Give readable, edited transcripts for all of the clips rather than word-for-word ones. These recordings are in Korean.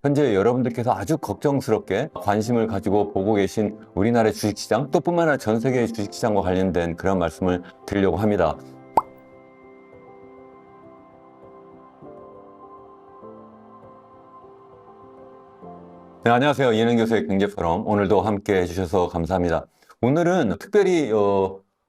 현재 여러분들께서 아주 걱정스럽게 관심을 가지고 보고 계신 우리나라의 주식시장, 또 뿐만 아니라 전 세계의 주식시장과 관련된 그런 말씀을 드리려고 합니다. 네, 안녕하세요. 이은영 교수의 경제포럼. 오늘도 함께 해주셔서 감사합니다. 오늘은 특별히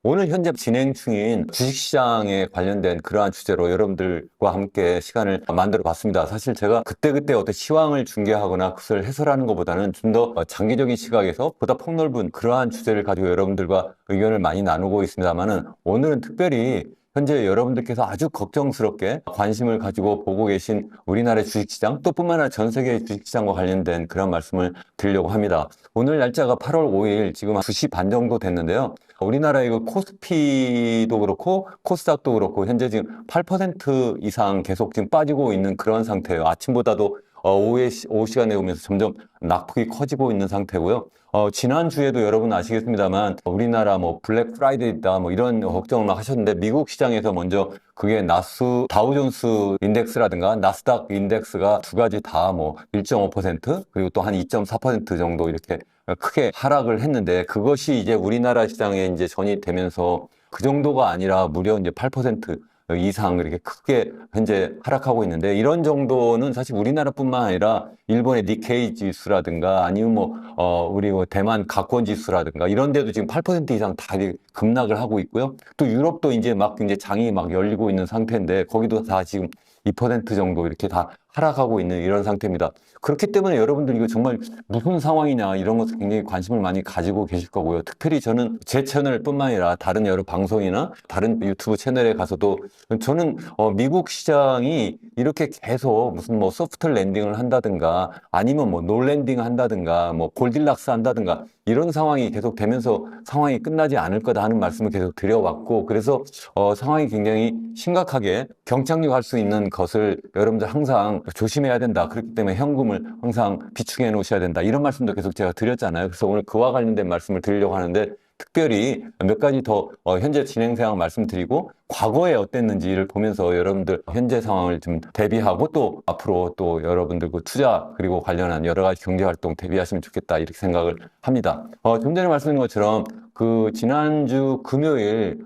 오늘 현재 진행 중인 주식시장에 관련된 그러한 주제로 여러분들과 함께 시간을 만들어 봤습니다. 사실 제가 그때그때 어떤 시황을 중계하거나 그것을 해설하는 것보다는 좀 더 장기적인 시각에서 보다 폭넓은 그러한 주제를 가지고 여러분들과 의견을 많이 나누고 있습니다만은 오늘은 특별히 현재 여러분들께서 아주 걱정스럽게 관심을 가지고 보고 계신 우리나라의 주식시장, 또 뿐만 아니라 전 세계의 주식시장과 관련된 그런 말씀을 드리려고 합니다. 오늘 날짜가 8월 5일, 지금 2시 반 정도 됐는데요. 우리나라의 그 코스피도 그렇고 코스닥도 그렇고 현재 지금 8% 이상 계속 지금 빠지고 있는 그런 상태예요. 아침보다도 오후 시간에 오면서 점점 낙폭이 커지고 있는 상태고요. 지난주에도 여러분 아시겠습니다만 우리나라 뭐 블랙 프라이데이다 뭐 이런 걱정을 막 하셨는데 미국 시장에서 먼저 그게 다우존스 인덱스라든가 나스닥 인덱스가 두 가지 다 뭐 1.5% 그리고 또 한 2.4% 정도 이렇게 크게 하락을 했는데 그것이 이제 우리나라 시장에 이제 전이되면서 그 정도가 아니라 무려 이제 8% 이상 이렇게 크게 현재 하락하고 있는데 이런 정도는 사실 우리나라뿐만 아니라 일본의 니케이 지수라든가 아니면 우리 대만 가권 지수라든가 이런 데도 지금 8% 이상 다 급락을 하고 있고요. 또 유럽도 이제 장이 막 열리고 있는 상태인데 거기도 다 지금 2% 정도 이렇게 다 하락하고 있는 이런 상태입니다. 그렇기 때문에 여러분들 이거 정말 무슨 상황이냐 이런 것을 굉장히 관심을 많이 가지고 계실 거고요. 특별히 저는 제 채널뿐만 아니라 다른 여러 방송이나 다른 유튜브 채널에 가서도 저는 미국 시장이 이렇게 계속 무슨 소프트 랜딩을 한다든가 아니면 놀 랜딩 한다든가 골딜락스 한다든가 이런 상황이 계속 되면서 상황이 끝나지 않을 거다 하는 말씀을 계속 드려왔고 그래서 상황이 굉장히 심각하게 경착륙할 수 있는 것을 여러분들 항상 조심해야 된다. 그렇기 때문에 현금을 항상 비축해 놓으셔야 된다. 이런 말씀도 계속 제가 드렸잖아요. 그래서 오늘 그와 관련된 말씀을 드리려고 하는데 특별히 몇 가지 더 현재 진행 상황 말씀드리고 과거에 어땠는지를 보면서 여러분들 현재 상황을 좀 대비하고 또 앞으로 또 여러분들 그 투자 그리고 관련한 여러 가지 경제 활동 대비하시면 좋겠다 이렇게 생각을 합니다. 좀 전에 말씀드린 것처럼 그 지난주 금요일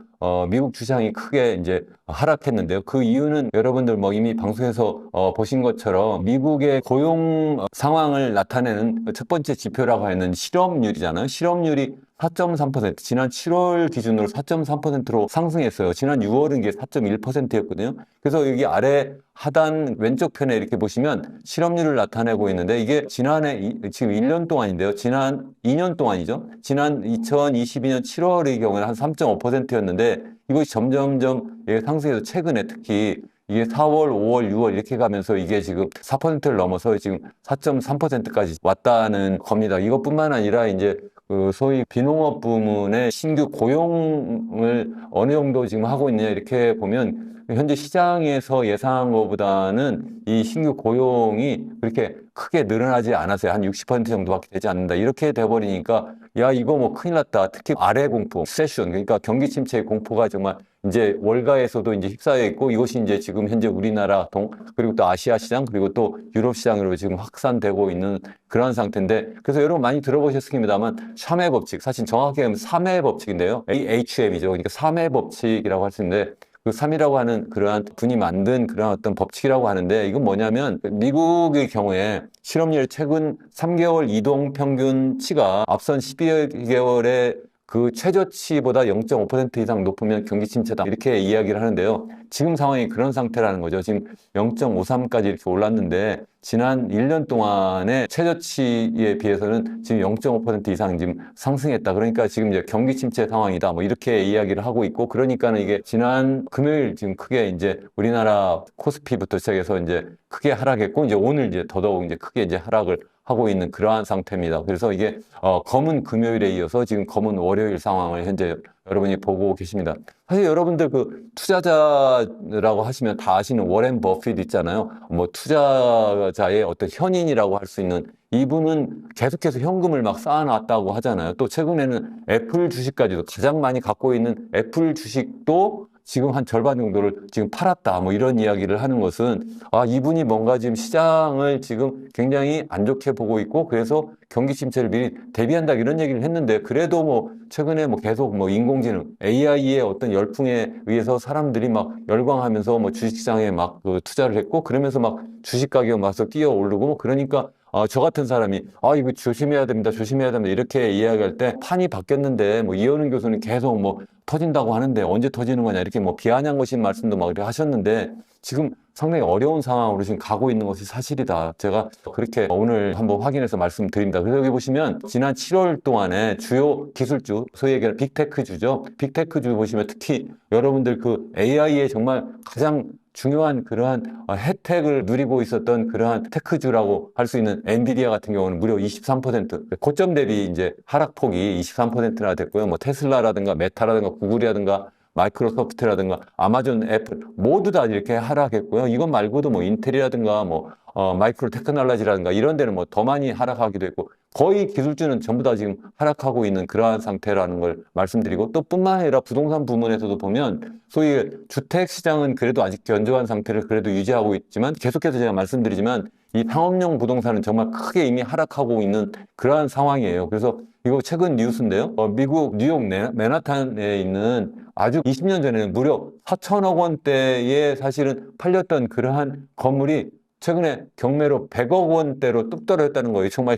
미국 주식이 크게 이제 하락했는데요. 그 이유는 여러분들 이미 방송에서 보신 것처럼 미국의 고용 상황을 나타내는 첫 번째 지표라고 하는 실업률이잖아요. 실업률이 4.3%, 지난 7월 기준으로 4.3%로 상승했어요. 지난 6월은 이게 4.1%였거든요. 그래서 여기 아래 하단 왼쪽 편에 이렇게 보시면 실업률을 나타내고 있는데 이게 지난해 지금 1년 동안인데요. 지난 2년 동안이죠. 지난 2022년 7월의 경우에는 한 3.5%였는데 이것이 점점점 상승해서 최근에 특히 이게 4월, 5월, 6월 이렇게 가면서 이게 지금 4%를 넘어서 지금 4.3%까지 왔다는 겁니다. 이것뿐만 아니라 이제 그 소위 비농업 부문의 신규 고용을 어느 정도 지금 하고 있느냐 이렇게 보면 현재 시장에서 예상한 것보다는 이 신규 고용이 그렇게 크게 늘어나지 않았어요. 한 60% 정도밖에 되지 않는다. 이렇게 돼버리니까 야 이거 큰일 났다. 특히 아래 공포, 세션 그러니까 경기 침체의 공포가 정말 이제 월가에서도 이제 휩싸여 있고 이것이 이제 지금 현재 우리나라 그리고 또 아시아 시장 그리고 또 유럽 시장으로 지금 확산되고 있는 그런 상태인데 그래서 여러분 많이 들어보셨습니다만 3회 법칙 사실 정확히 하면 3회 법칙인데요. HM이죠. 그러니까 3회 법칙이라고 할 수 있는데 그 3이라고 하는 그러한 분이 만든 그런 어떤 법칙이라고 하는데 이건 뭐냐면 미국의 경우에 실업률 최근 3개월 이동 평균치가 앞선 12개월에 그 최저치보다 0.5% 이상 높으면 경기 침체다 이렇게 이야기를 하는데요. 지금 상황이 그런 상태라는 거죠. 지금 0.53까지 이렇게 올랐는데 지난 1년 동안의 최저치에 비해서는 지금 0.5% 이상 지금 상승했다. 그러니까 지금 이제 경기 침체 상황이다. 이렇게 이야기를 하고 있고 그러니까는 이게 지난 금요일 지금 크게 이제 우리나라 코스피부터 시작해서 이제 크게 하락했고 이제 오늘 이제 더더욱 이제 크게 이제 하락을 하고 있는 그러한 상태입니다. 그래서 이게 검은 금요일에 이어서 지금 검은 월요일 상황을 현재 여러분이 보고 계십니다. 사실 여러분들 그 투자자라고 하시면 다 아시는 워렌 버핏 있잖아요. 투자자의 어떤 현인이라고 할 수 있는 이분은 계속해서 현금을 막 쌓아놨다고 하잖아요. 또 최근에는 애플 주식까지도 가장 많이 갖고 있는 애플 주식도 지금 한 절반 정도를 지금 팔았다. 뭐 이런 이야기를 하는 것은 이분이 뭔가 지금 시장을 지금 굉장히 안 좋게 보고 있고 그래서 경기 침체를 미리 대비한다 이런 얘기를 했는데 그래도 뭐 최근에 뭐 계속 뭐 인공지능 AI의 어떤 열풍에 의해서 사람들이 막 열광하면서 뭐 주식시장에 막 그 투자를 했고 그러면서 막 주식 가격 막 뛰어 오르고 뭐 그러니까 저 같은 사람이 이거 조심해야 됩니다. 조심해야 됩니다. 이렇게 이야기할 때 판이 바뀌었는데 뭐 이현우 교수는 계속 뭐 터진다고 하는데 언제 터지는 거냐 이렇게 뭐 비아냥거신 말씀도 막 이렇게 하셨는데 지금 상당히 어려운 상황으로 지금 가고 있는 것이 사실이다. 제가 그렇게 오늘 한번 확인해서 말씀드립니다. 그래서 여기 보시면 지난 7월 동안에 주요 기술주, 소위 얘기하는 빅테크주죠. 빅테크주 보시면 특히 여러분들 그 AI에 정말 가장 중요한 그러한 혜택을 누리고 있었던 그러한 테크주라고 할 수 있는 엔비디아 같은 경우는 무려 23%, 고점 대비 이제 하락폭이 23%나 됐고요. 뭐 테슬라라든가 메타라든가 구글이라든가 마이크로소프트라든가 아마존, 애플 모두 다 이렇게 하락했고요. 이것 말고도 뭐 인텔이라든가 뭐 마이크로 테크놀로지라든가 이런 데는 뭐 더 많이 하락하기도 했고 거의 기술주는 전부 다 지금 하락하고 있는 그러한 상태라는 걸 말씀드리고 또 뿐만 아니라 부동산 부문에서도 보면 소위 주택 시장은 그래도 아직 견조한 상태를 그래도 유지하고 있지만 계속해서 제가 말씀드리지만 이 상업용 부동산은 정말 크게 이미 하락하고 있는 그러한 상황이에요. 그래서 이거 최근 뉴스인데요. 미국 뉴욕 맨하탄에 있는 아주 20년 전에는 무려 4천억 원대에 사실은 팔렸던 그러한 건물이 최근에 경매로 100억 원대로 뚝 떨어졌다는 거예요. 정말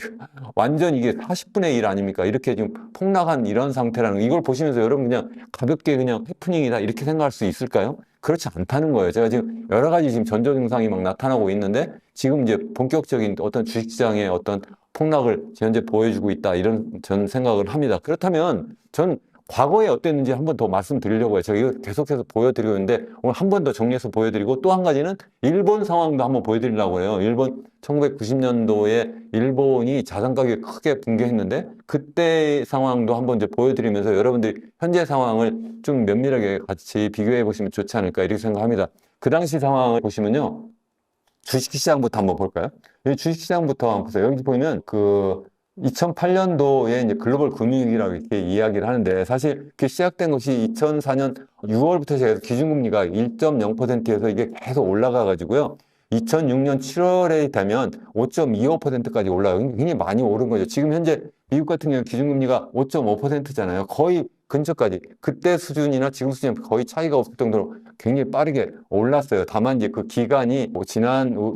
완전 이게 40분의 1 아닙니까? 이렇게 지금 폭락한 이런 상태라는 거. 이걸 보시면서 여러분 그냥 가볍게 그냥 해프닝이다 이렇게 생각할 수 있을까요? 그렇지 않다는 거예요. 제가 지금 여러 가지 지금 전조 증상이 막 나타나고 있는데 지금 이제 본격적인 어떤 주식시장의 어떤 폭락을 현재 보여주고 있다 이런 전 생각을 합니다. 그렇다면 전 과거에 어땠는지 한 번 더 말씀드리려고 해요. 제가 이거 계속해서 보여드리고 있는데 오늘 한 번 더 정리해서 보여드리고 또 한 가지는 일본 상황도 한번 보여드리려고 해요. 일본 1990년도에 일본이 자산 가격이 크게 붕괴했는데 그때 상황도 한번 이제 보여드리면서 여러분들이 현재 상황을 좀 면밀하게 같이 비교해 보시면 좋지 않을까 이렇게 생각합니다. 그 당시 상황을 보시면요. 주식시장부터 한번 볼까요? 이 주식시장부터 한번 보세요. 여기 보면 그 2008년도에 이제 글로벌 금융위기라고 이렇게 이야기를 하는데 사실 그 시작된 것이 2004년 6월부터 시작해서 기준금리가 1.0%에서 이게 계속 올라가 가지고요. 2006년 7월에 되면 5.25%까지 올라가요. 굉장히 많이 오른 거죠. 지금 현재 미국 같은 경우 기준금리가 5.5%잖아요. 거의 근처까지 그때 수준이나 지금 수준 거의 차이가 없을 정도로 굉장히 빠르게 올랐어요. 다만 이제 그 기간이 뭐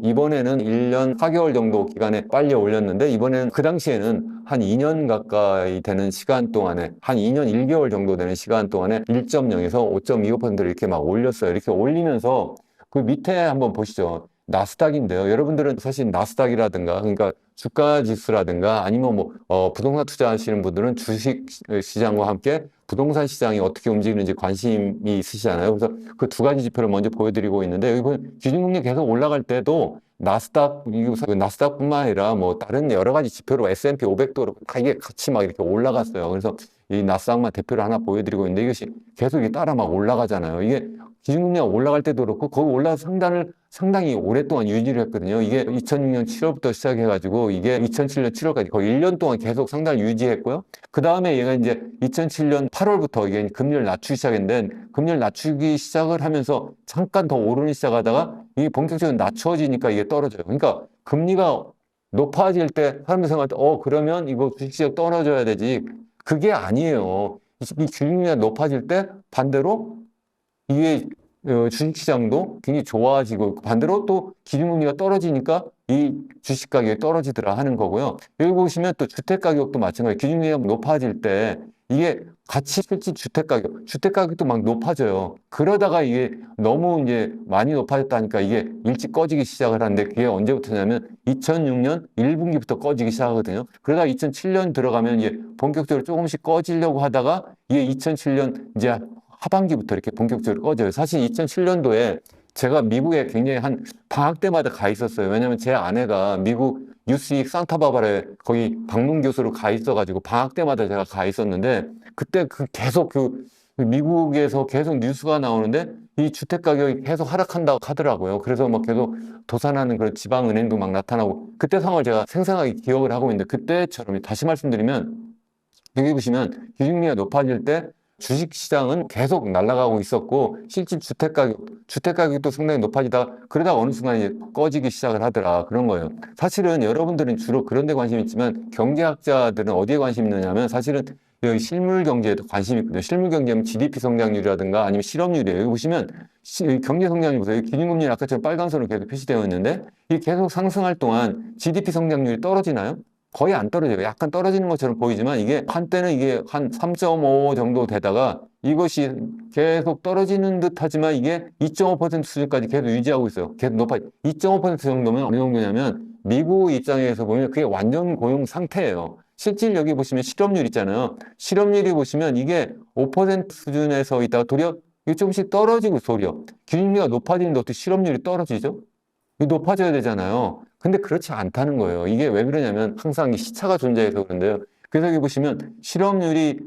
이번에는 1년 4개월 정도 기간에 빨리 올렸는데 이번에는 그 당시에는 한 2년 가까이 되는 시간 동안에 한 2년 1개월 정도 되는 시간 동안에 1.0에서 5.25%를 이렇게 막 올렸어요. 이렇게 올리면서 그 밑에 한번 보시죠. 나스닥인데요. 여러분들은 사실 나스닥이라든가 그러니까 주가 지수라든가 아니면 뭐 부동산 투자하시는 분들은 주식 시장과 함께 부동산 시장이 어떻게 움직이는지 관심이 있으시잖아요. 그래서 그 두 가지 지표를 먼저 보여드리고 있는데 여기 보면 기준금리 계속 올라갈 때도 나스닥뿐만 아니라 뭐 다른 여러 가지 지표로 S&P 500도 다 이게 같이 막 이렇게 올라갔어요. 그래서 이 나스닥만 대표를 하나 보여드리고 있는데 이것이 계속 이게 따라 막 올라가잖아요. 이게 기준금리가 올라갈 때도 그렇고 거기 올라서 상당히 오랫동안 유지를 했거든요. 이게 2006년 7월부터 시작해가지고 이게 2007년 7월까지 거의 1년 동안 계속 상당히 유지했고요. 그 다음에 얘가 이제 2007년 8월부터 이게 금리를 낮추기 시작했는데 금리를 낮추기 시작을 하면서 잠깐 더 오르기 시작하다가 이게 본격적으로 낮춰지니까 이게 떨어져요. 그러니까 금리가 높아질 때 사람들 생각할 때 그러면 이거 주식시장 떨어져야 되지. 그게 아니에요. 이 금리가 높아질 때 반대로 이게 주식시장도 굉장히 좋아지고 반대로 또 기준금리가 떨어지니까 이 주식 가격이 떨어지더라 하는 거고요. 여기 보시면 또 주택가격도 마찬가지예요. 기준금리가 높아질 때 이게 같이 실질 주택가격도 막 높아져요. 그러다가 이게 너무 이제 많이 높아졌다니까 이게 일찍 꺼지기 시작을 하는데 그게 언제부터냐면 2006년 1분기부터 꺼지기 시작하거든요. 그러다 2007년 들어가면 이제 본격적으로 조금씩 꺼지려고 하다가 이게 2007년 이제 하반기부터 이렇게 본격적으로 꺼져요. 사실 2007년도에 제가 미국에 굉장히 한 방학 때마다 가 있었어요. 왜냐면 제 아내가 미국 UC 산타바바라에 거기 방문 교수로 가 있어가지고 방학 때마다 제가 가 있었는데 그때 계속 미국에서 계속 뉴스가 나오는데 이 주택 가격이 계속 하락한다고 하더라고요. 그래서 막 계속 도산하는 그런 지방은행도 막 나타나고 그때 상황을 제가 생생하게 기억을 하고 있는데 그때처럼 다시 말씀드리면 여기 보시면 기준금리가 높아질 때 주식시장은 계속 날아가고 있었고 실질 주택가격도 상당히 높아지다 그러다 어느 순간 이제 꺼지기 시작을 하더라 그런 거예요. 사실은 여러분들은 주로 그런 데 관심이 있지만 경제학자들은 어디에 관심이 있느냐면 사실은 여기 실물 경제에도 관심이 있거든요. 실물 경제는 GDP 성장률이라든가 아니면 실업률이에요. 여기 보시면 경제 성장률 보세요. 기준금리는 아까처럼 빨간선으로 계속 표시되어 있는데 이게 계속 상승할 동안 GDP 성장률이 떨어지나요? 거의 안 떨어져요. 약간 떨어지는 것처럼 보이지만 이게 한때는 이게 한 3.5 정도 되다가 이것이 계속 떨어지는 듯 하지만 이게 2.5% 수준까지 계속 유지하고 있어요. 계속 높아. 2.5% 정도면 어느 정도냐면 미국 입장에서 보면 그게 완전 고용 상태예요. 실질 여기 보시면 실업률 있잖아요. 실업률이 보시면 이게 5% 수준에서 있다가 도리어 이게 조금씩 떨어지고 도리어 기준금리가 높아지는데 어떻게 실업률이 떨어지죠? 이게 높아져야 되잖아요. 근데 그렇지 않다는 거예요. 이게 왜 그러냐면 항상 이 시차가 존재해서 그런데요. 그래서 여기 보시면 실업률이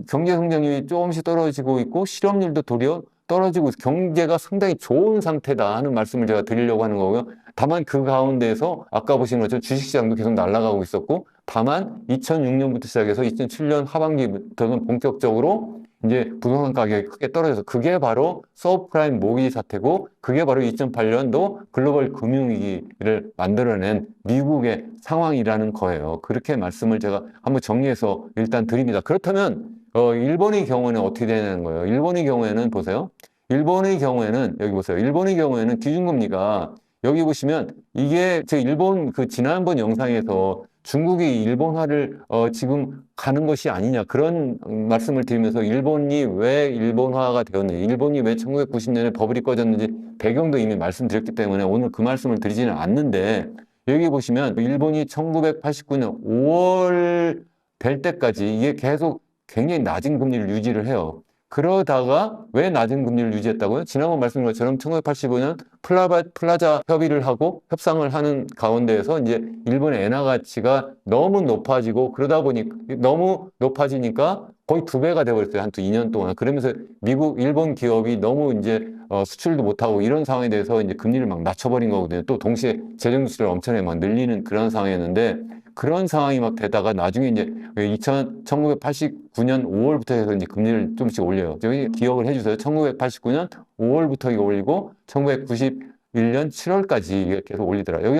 경제 성장률이 조금씩 떨어지고 있고 실업률도 도리어 떨어지고 있어. 경제가 상당히 좋은 상태다 하는 말씀을 제가 드리려고 하는 거고요. 다만 그 가운데에서 아까 보신 것처럼 주식시장도 계속 날아가고 있었고 다만 2006년부터 시작해서 2007년 하반기부터는 본격적으로 이제 부동산 가격이 크게 떨어져서 그게 바로 서브프라임 모기지 사태고 그게 바로 2008년도 글로벌 금융위기를 만들어낸 미국의 상황이라는 거예요. 그렇게 말씀을 제가 한번 정리해서 일단 드립니다. 그렇다면 일본의 경우에는 어떻게 되는 거예요? 일본의 경우에는 보세요. 일본의 경우에는 여기 보세요. 일본의 경우에는 기준금리가 여기 보시면 이게 저 일본 그 지난번 영상에서 중국이 일본화를 지금 가는 것이 아니냐 그런 말씀을 드리면서 일본이 왜 일본화가 되었는지 일본이 왜 1990년에 버블이 꺼졌는지 배경도 이미 말씀드렸기 때문에 오늘 그 말씀을 드리지는 않는데 여기 보시면 일본이 1989년 5월 될 때까지 이게 계속 굉장히 낮은 금리를 유지를 해요. 그러다가 왜 낮은 금리를 유지했다고요? 지난번 말씀드린 것처럼 1985년 플라자 협의를 하고 협상을 하는 가운데에서 이제 일본의 엔화 가치가 너무 높아지고 그러다 보니 너무 높아지니까 거의 2배가 돼버렸어요. 한 2년 동안. 그러면서 일본 기업이 너무 이제 수출도 못하고 이런 상황에 대해서 이제 금리를 막 낮춰버린 거거든요. 또 동시에 재정 지출을 엄청나게 막 늘리는 그런 상황이었는데 그런 상황이 막 되다가 나중에 이제 1989년 5월부터 해서 이제 금리를 좀씩 올려요. 여기 기억을 해주세요. 1989년 5월부터 이거 올리고 1991년 7월까지 이게 계속 올리더라. 여기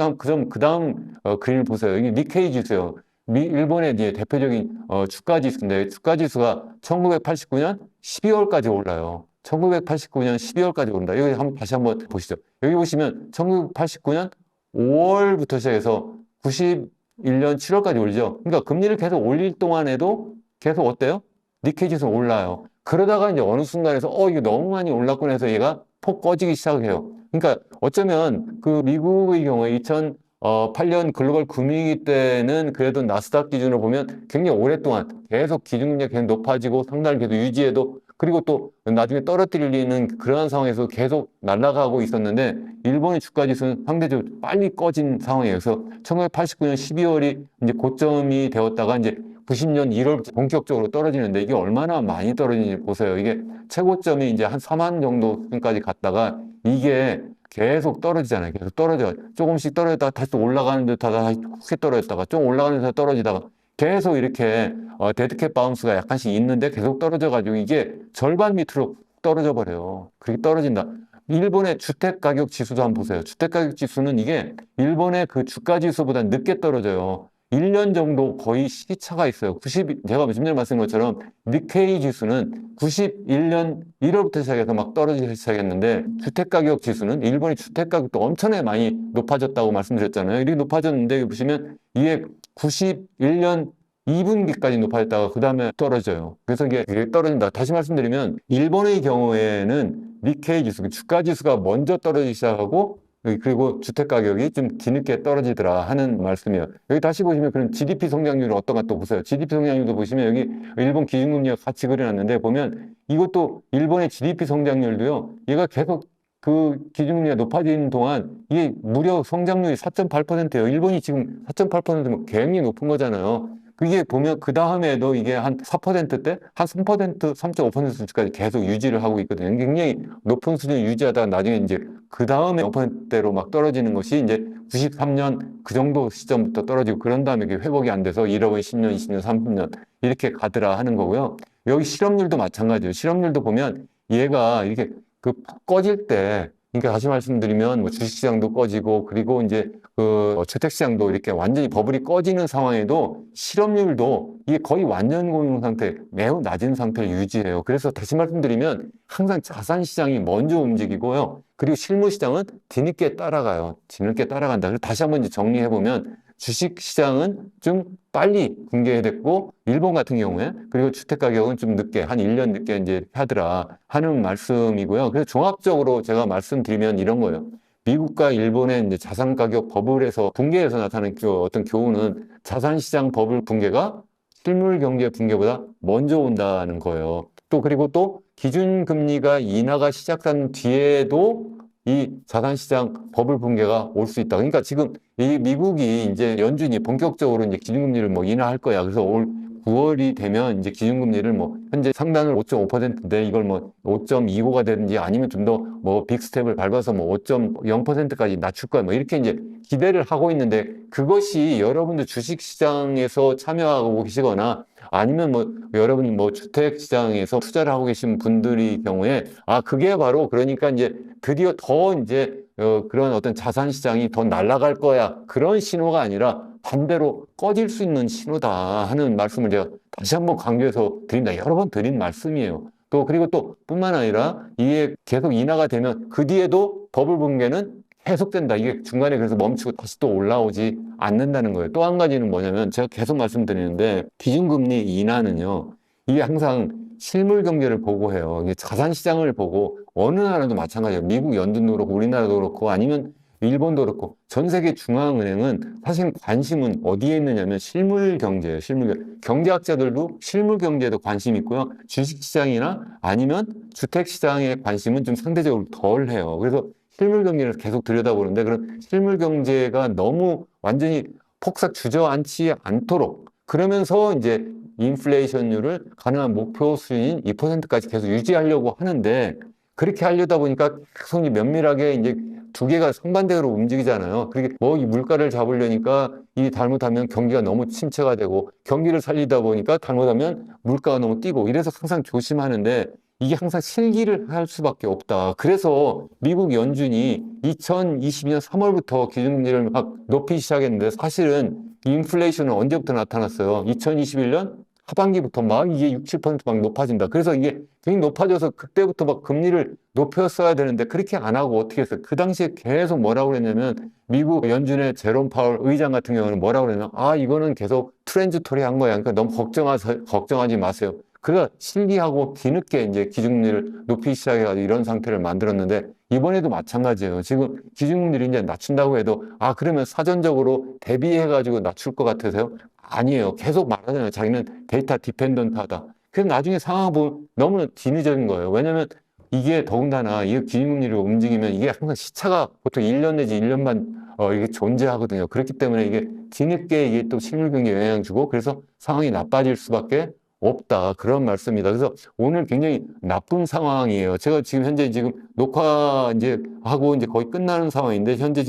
그 다음 그림을 보세요. 여기 니케이 지수요. 일본의 이제 대표적인 주가 지수인데 주가 지수가 1989년 12월까지 올라요. 1989년 12월까지 오른다. 여기 다시 한번 보시죠. 여기 보시면 1989년 5월부터 시작해서 91년 7월까지 올리죠. 그러니까 금리를 계속 올릴 동안에도 계속 어때요? 니케이 지수 올라요. 그러다가 이제 어느 순간에서 이게 너무 많이 올랐구나 해서 얘가 폭 꺼지기 시작해요. 그러니까 어쩌면 그 미국의 경우에 2008년 글로벌 금융위기 때는 그래도 나스닥 기준으로 보면 굉장히 오랫동안 계속 기준금리가 계속 높아지고 상단을 계속 유지해도 그리고 또 나중에 떨어뜨리는 그러한 상황에서 계속 날아가고 있었는데 일본의 주가 지수는 상대적으로 빨리 꺼진 상황이에요. 그래서 1989년 12월이 이제 고점이 되었다가 이제 90년 1월부터 본격적으로 떨어지는데 이게 얼마나 많이 떨어지는지 보세요. 이게 최고점이 이제 한 4만 정도까지 갔다가 이게 계속 떨어지잖아요. 계속 떨어져. 조금씩 떨어졌다가 다시 또 올라가는 듯 하다가 다시 크게 떨어졌다가 좀 올라가는 듯 떨어지다가 계속 이렇게 데드캣 바운스가 약간씩 있는데 계속 떨어져가지고 이게 절반 밑으로 떨어져 버려요. 그렇게 떨어진다. 일본의 주택가격 지수도 한번 보세요. 주택가격 지수는 이게 일본의 그 주가 지수보다 늦게 떨어져요. 1년 정도 거의 시차가 있어요. 제가 좀 전에 말씀드린 것처럼 니케이 지수는 91년 1월부터 시작해서 막 떨어지기 시작했는데 주택가격 지수는 일본의 주택가격도 엄청나게 많이 높아졌다고 말씀드렸잖아요. 이렇게 높아졌는데 여기 보시면 이게 91년 2분기까지 높아졌다가 그 다음에 떨어져요. 그래서 이게 떨어진다. 다시 말씀드리면 일본의 경우에는 니케이 지수, 주가 지수가 먼저 떨어지기 시작하고 그리고 주택 가격이 좀 뒤늦게 떨어지더라 하는 말씀이에요. 여기 다시 보시면 그런 GDP 성장률은 어떤가 또 보세요. GDP 성장률도 보시면 여기 일본 기준금리가 같이 그려놨는데 보면 이것도 일본의 GDP 성장률도요. 얘가 계속 그 기준금리가 높아지는 동안 이게 무려 성장률이 4.8%예요. 일본이 지금 4.8%면 굉장히 높은 거잖아요. 그게 보면 그 다음에도 이게 한 4%대, 한 3%, 3.5% 수준까지 계속 유지를 하고 있거든요. 굉장히 높은 수준을 유지하다가 나중에 이제 그 다음에 5%대로 막 떨어지는 것이 이제 93년 그 정도 시점부터 떨어지고 그런 다음에 이게 회복이 안 돼서 1억원 10년, 20년, 30년 이렇게 가더라 하는 거고요. 여기 실업률도 마찬가지예요. 실업률도 보면 얘가 이렇게 그 꺼질 때, 그러니까 다시 말씀드리면 뭐 주식시장도 꺼지고 그리고 이제 그 주택시장도 이렇게 완전히 버블이 꺼지는 상황에도 실업률도 이게 거의 완전 공용 상태, 매우 낮은 상태를 유지해요. 그래서 다시 말씀드리면 항상 자산시장이 먼저 움직이고요. 그리고 실무시장은 뒤늦게 따라가요. 뒤늦게 따라간다. 그래서 다시 한번 이제 정리해보면 주식시장은 좀 빨리 붕괴됐고 일본 같은 경우에 그리고 주택가격은 좀 늦게 한 1년 늦게 이제 하더라 하는 말씀이고요. 그래서 종합적으로 제가 말씀드리면 이런 거예요. 미국과 일본의 이제 자산 가격 버블에서 붕괴에서 나타나는 어떤 교훈은 자산 시장 버블 붕괴가 실물 경제 붕괴보다 먼저 온다는 거예요. 또 그리고 또 기준 금리가 인하가 시작한 뒤에도 이 자산 시장 버블 붕괴가 올 수 있다. 그러니까 지금 이 미국이 이제 연준이 본격적으로 이제 기준금리를 뭐 인하할 거야. 그래서 올 9월이 되면 이제 기준금리를 뭐 현재 상단을 5.5%인데 이걸 뭐 5.25가 되든지 아니면 좀 더 뭐 빅스텝을 밟아서 뭐 5.0%까지 낮출 거야. 뭐 이렇게 이제 기대를 하고 있는데 그것이 여러분들 주식시장에서 참여하고 계시거나 아니면 뭐 여러분이 뭐 주택시장에서 투자를 하고 계신 분들의 경우에 그게 바로 그러니까 이제 드디어 더 이제 그런 어떤 자산 시장이 더 날아갈 거야. 그런 신호가 아니라 반대로 꺼질 수 있는 신호다 하는 말씀을 제가 다시 한번 강조해서 드린다. 여러 번 드린 말씀이에요. 또 그리고 또 뿐만 아니라 이게 계속 인하가 되면 그 뒤에도 버블 붕괴는 계속된다. 이게 중간에 그래서 멈추고 다시 또 올라오지 않는다는 거예요. 또 한 가지는 뭐냐면 제가 계속 말씀드리는데 기준금리 인하는요. 이게 항상 실물 경제를 보고 해요. 이게 자산 시장을 보고 어느 나라도 마찬가지예요. 미국 연준도 그렇고 우리나라도 그렇고 아니면 일본도 그렇고 전 세계 중앙은행은 사실 관심은 어디에 있느냐면 실물 경제예요. 실물 경제. 경제학자들도 실물 경제에도 관심이 있고요. 주식 시장이나 아니면 주택 시장에 관심은 좀 상대적으로 덜 해요. 그래서 실물 경제를 계속 들여다보는데 그런 실물 경제가 너무 완전히 폭삭 주저앉지 않도록 그러면서 이제 인플레이션율을 가능한 목표 수준인 2%까지 계속 유지하려고 하는데 그렇게 하려다 보니까 계속 면밀하게 이제 두 개가 상반대로 움직이잖아요. 그렇게 뭐 이 물가를 잡으려니까 이 잘못하면 경기가 너무 침체가 되고 경기를 살리다 보니까 잘못하면 물가가 너무 뛰고 이래서 항상 조심하는데 이게 항상 실기를 할 수밖에 없다. 그래서 미국 연준이 2022년 3월부터 기준금리를 막 높이기 시작했는데 사실은 인플레이션은 언제부터 나타났어요? 2021년 하반기부터 막 이게 6, 7%막 높아진다. 그래서 이게 굉장히 높아져서 그때부터 막 금리를 높였어야 되는데 그렇게 안 하고 어떻게 했어요? 그 당시에 계속 뭐라고 그랬냐면 미국 연준의 제롬 파월 의장 같은 경우는 뭐라고 그랬냐면 이거는 계속 트랜지토리 한 거야. 그러니까 너무 걱정하지 마세요. 그래서 실기하고 뒤늦게 이제 기준금리를 높이기 시작해가지고 이런 상태를 만들었는데 이번에도 마찬가지예요. 지금 기준금리를 이제 낮춘다고 해도 그러면 사전적으로 대비해가지고 낮출 것 같으세요? 아니에요. 계속 말하잖아요. 자기는 데이터 디펜던트하다. 그래서 나중에 상황을 보면 너무나 뒤늦은 거예요. 왜냐하면 이게 더군다나 이 기준금리를 움직이면 이게 항상 시차가 보통 1년 내지 1년 반 이게 존재하거든요. 그렇기 때문에 이게 뒤늦게 이게 또 실물경제에 영향을 주고 그래서 상황이 나빠질 수밖에 없다. 그런 말씀입니다. 그래서 오늘 굉장히 나쁜 상황이에요. 제가 지금 현재 녹화 이제 하고 이제 거의 끝나는 상황인데 현재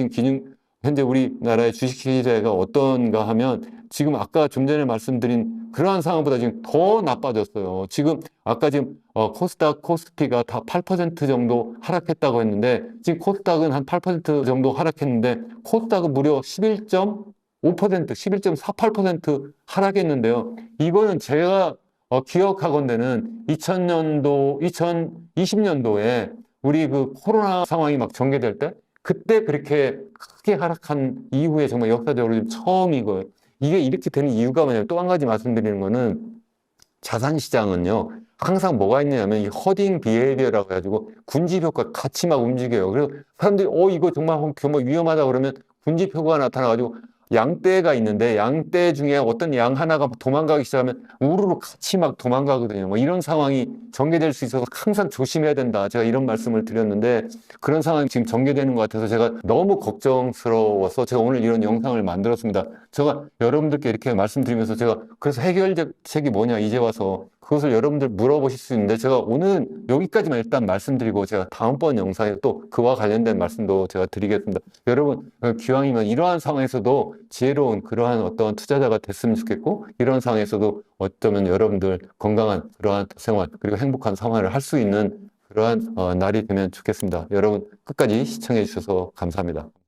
우리나라의 주식 시세가 어떤가 하면 지금 아까 좀 전에 말씀드린 그러한 상황보다 지금 더 나빠졌어요. 아까 코스닥, 코스피가 다 8% 정도 하락했다고 했는데 지금 코스닥은 한 8% 정도 하락했는데 코스닥은 무려 11.48% 하락했는데요. 이거는 제가 기억하건대는 2020년도에 우리 그 코로나 상황이 막 전개될 때 그때 그렇게 크게 하락한 이후에 정말 역사적으로 좀 처음이고요. 이게 이렇게 되는 이유가 뭐냐면 또 한 가지 말씀드리는 거는 자산시장은요. 항상 뭐가 있냐면 이 허딩 비헤이비어라고 해가지고 군집효과 같이 막 움직여요. 그래서 사람들이 이거 정말 위험하다 그러면 군집효과가 나타나가지고 양떼가 있는데 양떼 중에 어떤 양 하나가 도망가기 시작하면 우르르 같이 막 도망가거든요. 뭐 이런 상황이 전개될 수 있어서 항상 조심해야 된다. 제가 이런 말씀을 드렸는데 그런 상황이 지금 전개되는 것 같아서 제가 너무 걱정스러워서 제가 오늘 이런 영상을 만들었습니다. 제가 여러분들께 이렇게 말씀드리면서 제가 그래서 해결책이 뭐냐 이제 와서 그것을 여러분들 물어보실 수 있는데 제가 오늘 여기까지만 일단 말씀드리고 제가 다음번 영상에 또 그와 관련된 말씀도 제가 드리겠습니다. 여러분 기왕이면 이러한 상황에서도 지혜로운 그러한 어떤 투자자가 됐으면 좋겠고 이런 상황에서도 어쩌면 여러분들 건강한 그러한 생활 그리고 행복한 생활을 할 수 있는 그러한 날이 되면 좋겠습니다. 여러분 끝까지 시청해 주셔서 감사합니다.